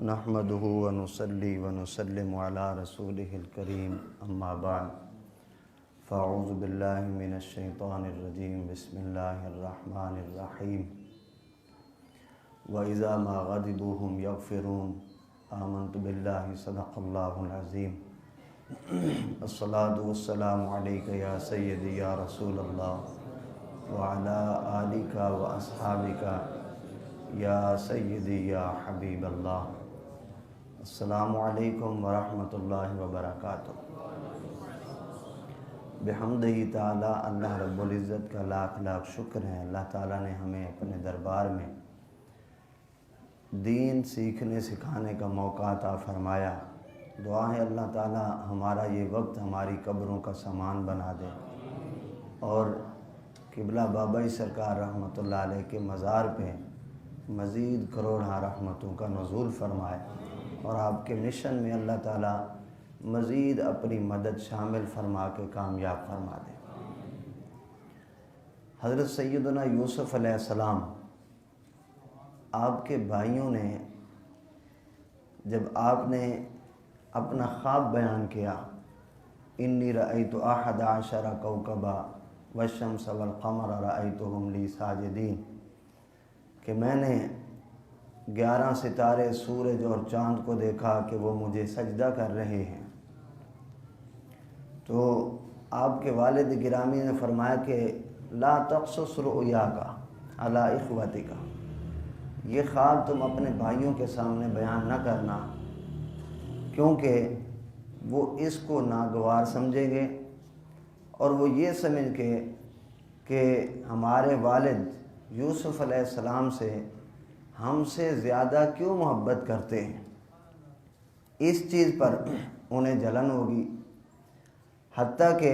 نحمده ونصلي ونسلم على رسوله الكريم اما بعد فاعوذ بالله من الشيطان الرجيم بسم الله الرحمن الرحيم وإذا ما غضبوا هم يغفرون آمنت بالله صدق الله العظيم الصلاة والسلام عليك يا سيدي يا رسول الله وعلى آلك وأصحابك یا سیدی یا حبیب اللہ۔ السلام علیکم ورحمۃ اللہ وبرکاتہ۔ بحمدہ تعالی اللہ رب العزت کا لاکھ لاکھ شکر ہے، اللہ تعالیٰ نے ہمیں اپنے دربار میں دین سیکھنے سکھانے کا موقع عطا فرمایا۔ دعا ہے اللہ تعالیٰ ہمارا یہ وقت ہماری قبروں کا سامان بنا دے اور قبلہ بابائی سرکار رحمۃ اللہ علیہ کے مزار پہ مزید کروڑہ رحمتوں کا نزول فرمائے اور آپ کے مشن میں اللہ تعالیٰ مزید اپنی مدد شامل فرما کے کامیاب فرما دے۔ حضرت سیدنا یوسف علیہ السلام آپ کے بھائیوں نے جب آپ نے اپنا خواب بیان کیا، انی رأیت احد عشر کوکبا والشمس والقمر رأیتهم لی ساجدین، کہ میں نے 11 ستارے، سورج اور چاند کو دیکھا کہ وہ مجھے سجدہ کر رہے ہیں۔ تو آپ کے والد گرامی نے فرمایا کہ لا تقصص رؤیاک علی اخوتک، یہ خواب تم اپنے بھائیوں کے سامنے بیان نہ کرنا، کیونکہ وہ اس کو ناگوار سمجھیں گے اور وہ یہ سمجھ کے کہ ہمارے والد یوسف علیہ السلام سے ہم سے زیادہ کیوں محبت کرتے ہیں، اس چیز پر انہیں جلن ہوگی، حتیٰ کہ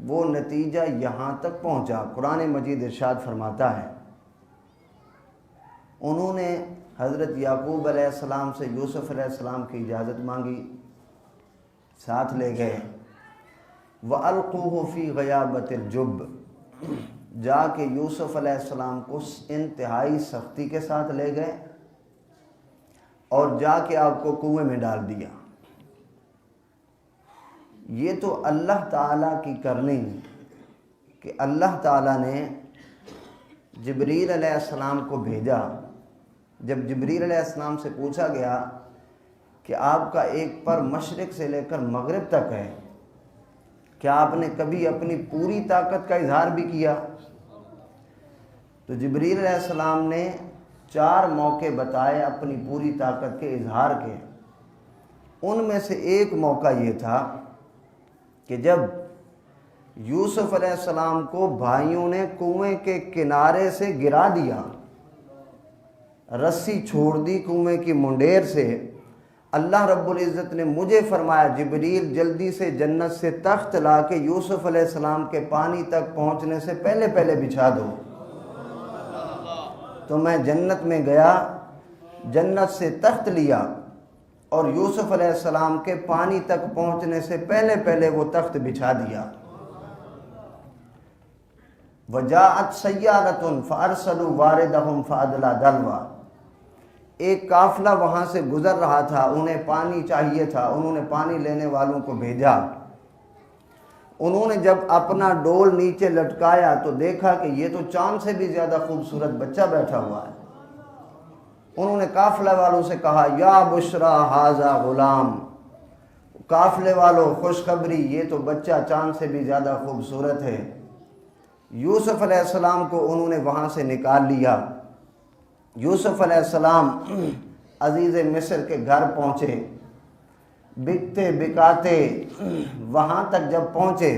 وہ نتیجہ یہاں تک پہنچا۔ قرآن مجید ارشاد فرماتا ہے انہوں نے حضرت یعقوب علیہ السلام سے یوسف علیہ السلام کی اجازت مانگی، ساتھ لے گئے۔ وَأَلْقُوهُ فِي غَيَابَةِ الْجُبِّ، جا کے یوسف علیہ السلام کو انتہائی سختی کے ساتھ لے گئے اور جا کے آپ کو کنویں میں ڈال دیا۔ یہ تو اللہ تعالیٰ کی کرنی کہ اللہ تعالیٰ نے جبریل علیہ السلام کو بھیجا۔ جب جبریل علیہ السلام سے پوچھا گیا کہ آپ کا ایک پر مشرق سے لے کر مغرب تک ہے، کیا آپ نے کبھی اپنی پوری طاقت کا اظہار بھی کیا؟ تو جبریل علیہ السلام نے 4 موقع بتائے اپنی پوری طاقت کے اظہار کے۔ ان میں سے ایک موقع یہ تھا کہ جب یوسف علیہ السلام کو بھائیوں نے کنویں کے کنارے سے گرا دیا، رسی چھوڑ دی کنویں کی منڈیر سے، اللہ رب العزت نے مجھے فرمایا جبریل جلدی سے جنت سے تخت لا کے یوسف علیہ السلام کے پانی تک پہنچنے سے پہلے پہلے بچھا دو۔ تو میں جنت میں گیا، جنت سے تخت لیا اور یوسف علیہ السلام کے پانی تک پہنچنے سے پہلے پہلے وہ تخت بچھا دیا۔ وَجَاءَتْ سَيَّارَةٌ فَأَرْسَلُوا وَارِدَهُمْ فَأَدْلَىٰ دَلْوَىٰ، ایک قافلہ وہاں سے گزر رہا تھا، انہیں پانی چاہیے تھا، انہوں نے پانی لینے والوں کو بھیجا۔ انہوں نے جب اپنا ڈول نیچے لٹکایا تو دیکھا کہ یہ تو چاند سے بھی زیادہ خوبصورت بچہ بیٹھا ہوا ہے۔ انہوں نے قافلہ والوں سے کہا یا بشرا ھذا غلام، قافلے والوں خوشخبری، یہ تو بچہ چاند سے بھی زیادہ خوبصورت ہے۔ یوسف علیہ السلام کو انہوں نے وہاں سے نکال لیا۔ یوسف علیہ السلام عزیز مصر کے گھر پہنچے، بکتے بکاتے وہاں تک جب پہنچے،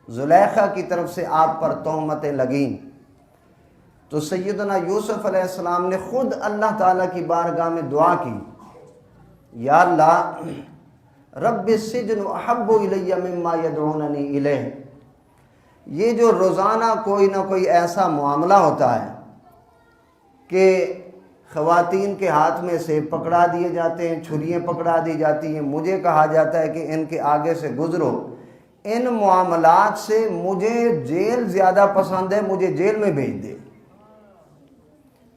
زلیخا کی طرف سے آپ پر تہمتیں لگیں، تو سیدنا یوسف علیہ السلام نے خود اللہ تعالیٰ کی بارگاہ میں دعا کی، یا اللہ رب السجن احب الی مما یدعوننی الیہ، یہ جو روزانہ کوئی نہ کوئی ایسا معاملہ ہوتا ہے کہ خواتین کے ہاتھ میں سیب پکڑا دیے جاتے ہیں، چھریاں پکڑا دی جاتی ہیں، مجھے کہا جاتا ہے کہ ان کے آگے سے گزرو، ان معاملات سے مجھے جیل زیادہ پسند ہے، مجھے جیل میں بھیج دے۔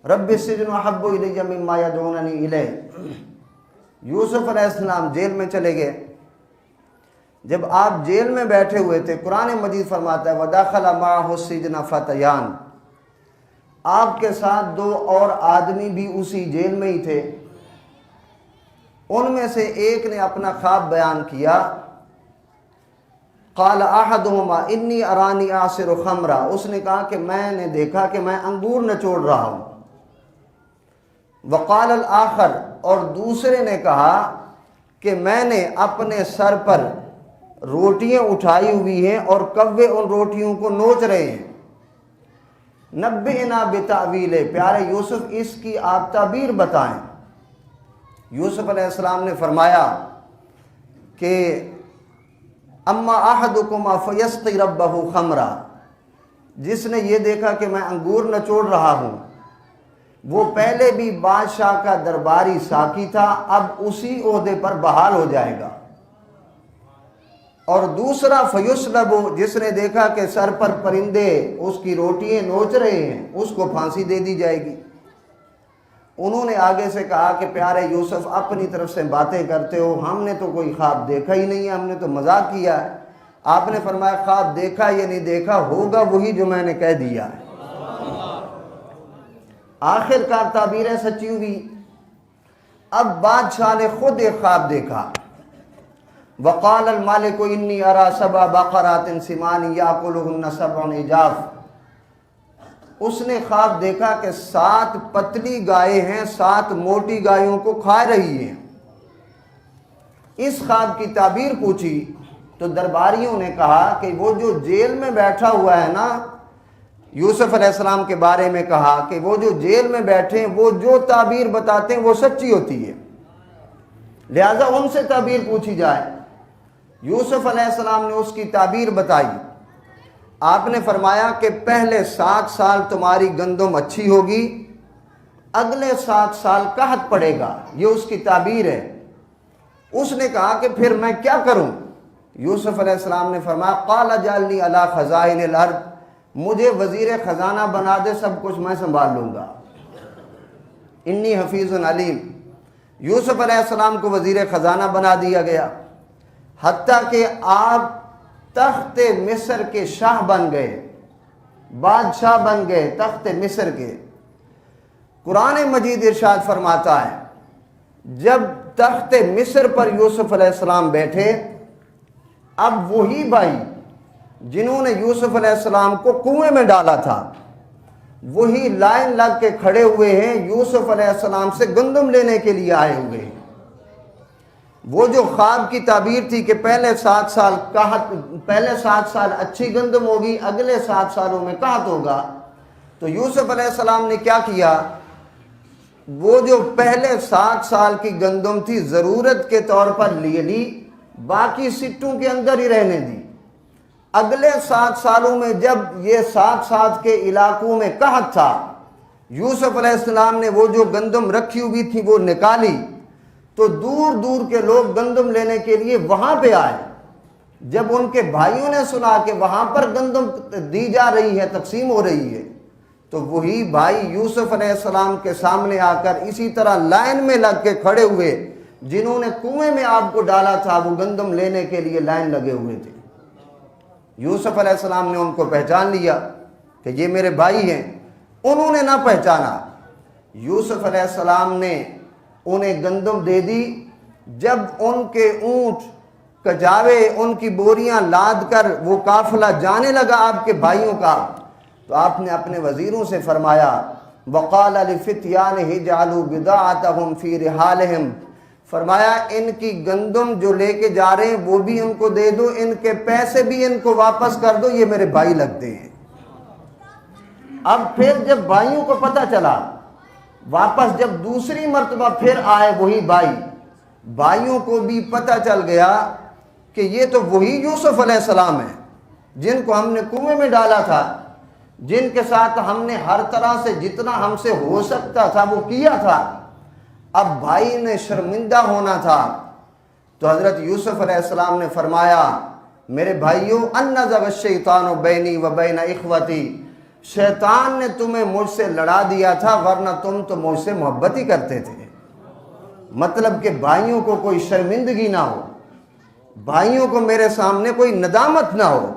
رب السجن احب الی مما یدعوننی الیہ۔ یوسف علیہ السلام جیل میں چلے گئے۔ جب آپ جیل میں بیٹھے ہوئے تھے، قرآن مجید فرماتا ہے وَدَخَلَ مَعَهُ السِّجْنَ فَتَيَانِ، آپ کے ساتھ 2 اور آدمی بھی اسی جیل میں ہی تھے۔ ان میں سے ایک نے اپنا خواب بیان کیا، قال احدهما انی ارانی اعصر خمرا، اس نے کہا کہ میں نے دیکھا کہ میں انگور نچوڑ رہا ہوں۔ وقال الاخر، اور دوسرے نے کہا کہ میں نے اپنے سر پر روٹیاں اٹھائی ہوئی ہیں اور کوے ان روٹیوں کو نوچ رہے ہیں۔ نبئنا بتأویلہ، پیارے یوسف اس کی آپ تعبیر بتائیں۔ یوسف علیہ السلام نے فرمایا کہ اما احدکما فیسقی ربہ خمرا، جس نے یہ دیکھا کہ میں انگور نچوڑ رہا ہوں، وہ پہلے بھی بادشاہ کا درباری ساقی تھا، اب اسی عہدے پر بحال ہو جائے گا۔ اور دوسرا فیسلب، جس نے دیکھا کہ سر پر پرندے اس کی روٹیاں نوچ رہے ہیں، اس کو پھانسی دے دی جائے گی۔ انہوں نے آگے سے کہا کہ پیارے یوسف اپنی طرف سے باتیں کرتے ہو، ہم نے تو کوئی خواب دیکھا ہی نہیں ہے، ہم نے تو مذاق کیا ہے۔ آپ نے فرمایا خواب دیکھا یا نہیں دیکھا، ہوگا وہی جو میں نے کہہ دیا ہے۔ آخر کار تعبیریں سچی ہوئی۔ اب بادشاہ نے خود ایک خواب دیکھا، وقال المالک انی ارا 7 بقرات سمان یاکلہن 7 عجاف، اس نے خواب دیکھا کہ 7 پتلی گائے ہیں، 7 موٹی گایوں کو کھا رہی ہیں۔ اس خواب کی تعبیر پوچھی تو درباریوں نے کہا کہ وہ جو جیل میں بیٹھا ہوا ہے نا، یوسف علیہ السلام کے بارے میں کہا کہ وہ جو جیل میں بیٹھے ہیں وہ جو تعبیر بتاتے ہیں وہ سچی ہوتی ہے، لہذا ان سے تعبیر پوچھی جائے۔ یوسف علیہ السلام نے اس کی تعبیر بتائی۔ آپ نے فرمایا کہ پہلے 7 سال تمہاری گندم اچھی ہوگی، اگلے 7 سال قحط پڑے گا، یہ اس کی تعبیر ہے۔ اس نے کہا کہ پھر میں کیا کروں؟ یوسف علیہ السلام نے فرمایا قال اجعلنی علی خزائن الارض، مجھے وزیر خزانہ بنا دے، سب کچھ میں سنبھال لوں گا، انی حفیظ علیم۔ یوسف علیہ السلام کو وزیر خزانہ بنا دیا گیا، حتیٰ کہ آپ تخت مصر کے شاہ بن گئے، بادشاہ بن گئے تخت مصر کے۔ قرآن مجید ارشاد فرماتا ہے جب تخت مصر پر یوسف علیہ السلام بیٹھے، اب وہی بھائی جنہوں نے یوسف علیہ السلام کو کنویں میں ڈالا تھا، وہی لائن لگ کے کھڑے ہوئے ہیں، یوسف علیہ السلام سے گندم لینے کے لیے آئے ہوئے ہیں۔ وہ جو خواب کی تعبیر تھی کہ پہلے 7 سال اچھی گندم ہوگی، اگلے 7 سالوں میں قحط ہوگا، تو یوسف علیہ السلام نے کیا کیا؟ وہ جو پہلے 7 سال کی گندم تھی ضرورت کے طور پر لے لی، باقی سٹوں کے اندر ہی رہنے دی۔ اگلے 7 سالوں میں جب یہ 7 کے علاقوں میں قحط تھا، یوسف علیہ السلام نے وہ جو گندم رکھی ہوئی تھی وہ نکالی، تو دور دور کے لوگ گندم لینے کے لیے وہاں پہ آئے۔ جب ان کے بھائیوں نے سنا کہ وہاں پر گندم دی جا رہی ہے، تقسیم ہو رہی ہے، تو وہی بھائی یوسف علیہ السلام کے سامنے آ کر اسی طرح لائن میں لگ کے کھڑے ہوئے، جنہوں نے کنویں میں آپ کو ڈالا تھا وہ گندم لینے کے لیے لائن لگے ہوئے تھے۔ یوسف علیہ السلام نے ان کو پہچان لیا کہ یہ میرے بھائی ہیں، انہوں نے نہ پہچانا۔ یوسف علیہ السلام نے انہیں گندم دے دی۔ جب ان کے اونٹ کجاوے ان کی بوریاں لاد کر وہ قافلہ جانے لگا آپ کے بھائیوں کا، تو آپ نے اپنے وزیروں سے فرمایا وقال لفتیانہ اجعلوا بضاعتهم فی رحالہم، فرمایا ان کی گندم جو لے کے جا رہے ہیں وہ بھی ان کو دے دو، ان کے پیسے بھی ان کو واپس کر دو، یہ میرے بھائی لگتے ہیں۔ اب پھر جب بھائیوں کو پتہ چلا، واپس جب دوسری مرتبہ پھر آئے وہی بھائیوں کو بھی پتہ چل گیا کہ یہ تو وہی یوسف علیہ السلام ہیں جن کو ہم نے کنویں میں ڈالا تھا، جن کے ساتھ ہم نے ہر طرح سے جتنا ہم سے ہو سکتا تھا وہ کیا تھا۔ اب بھائی نے شرمندہ ہونا تھا، تو حضرت یوسف علیہ السلام نے فرمایا میرے بھائیوں ان نزغ الشیطان بینی و بین اخوتی، شیطان نے تمہیں مجھ سے لڑا دیا تھا ورنہ تم تو مجھ سے محبت ہی کرتے تھے۔ مطلب کہ بھائیوں کو کوئی شرمندگی نہ ہو، بھائیوں کو میرے سامنے کوئی ندامت نہ ہو،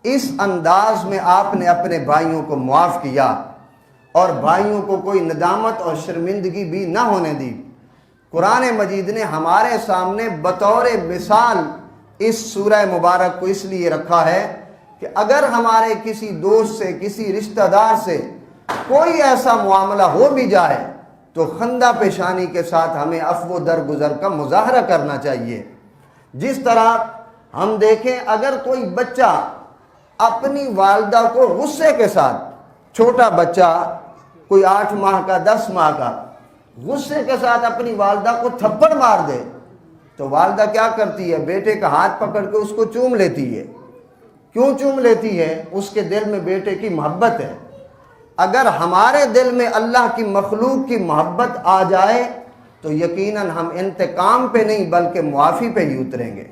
اس انداز میں آپ نے اپنے بھائیوں کو معاف کیا اور بھائیوں کو کوئی ندامت اور شرمندگی بھی نہ ہونے دی۔ قرآن مجید نے ہمارے سامنے بطور مثال اس سورہ مبارک کو اس لیے رکھا ہے کہ اگر ہمارے کسی دوست سے، کسی رشتہ دار سے کوئی ایسا معاملہ ہو بھی جائے تو خندہ پیشانی کے ساتھ ہمیں عفو درگزر کا مظاہرہ کرنا چاہیے۔ جس طرح ہم دیکھیں اگر کوئی بچہ اپنی والدہ کو غصے کے ساتھ، چھوٹا بچہ کوئی 8 ماہ کا 10 ماہ کا غصے کے ساتھ اپنی والدہ کو تھپڑ مار دے تو والدہ کیا کرتی ہے؟ بیٹے کا ہاتھ پکڑ کے اس کو چوم لیتی ہے۔ کیوں چوم لیتی ہے؟ اس کے دل میں بیٹے کی محبت ہے۔ اگر ہمارے دل میں اللہ کی مخلوق کی محبت آ جائے تو یقیناً ہم انتقام پہ نہیں بلکہ معافی پہ ہی اتریں گے۔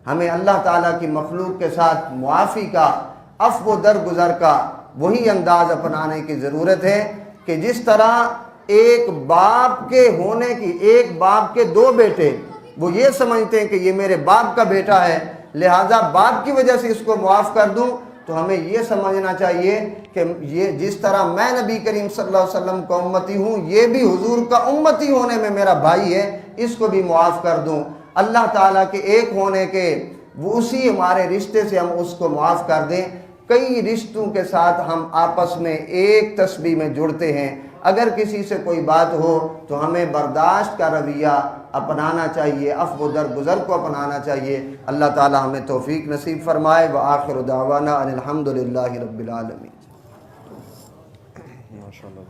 ہمیں اللہ تعالیٰ کی مخلوق کے ساتھ معافی کا، عفو درگزر کا وہی انداز اپنانے کی ضرورت ہے کہ جس طرح ایک باپ کے ہونے کی، ایک باپ کے 2 بیٹے وہ یہ سمجھتے ہیں کہ یہ میرے باپ کا بیٹا ہے لہٰذا باپ کی وجہ سے اس کو معاف کر دوں، تو ہمیں یہ سمجھنا چاہیے کہ یہ جس طرح میں نبی کریم صلی اللہ علیہ وسلم کا امتی ہوں، یہ بھی حضور کا امتی ہونے میں میرا بھائی ہے، اس کو بھی معاف کر دوں۔ اللہ تعالیٰ کے ایک ہونے کے وہ اسی ہمارے رشتے سے ہم اس کو معاف کر دیں۔ کئی رشتوں کے ساتھ ہم آپس میں ایک تسبیح میں جڑتے ہیں، اگر کسی سے کوئی بات ہو تو ہمیں برداشت کا رویہ اپنانا چاہیے، عفو درگزر کو اپنانا چاہیے۔ اللہ تعالی ہمیں توفیق نصیب فرمائے۔ وآخر دعوانا ان الحمد للہ رب العالمین۔ ماشاءاللہ۔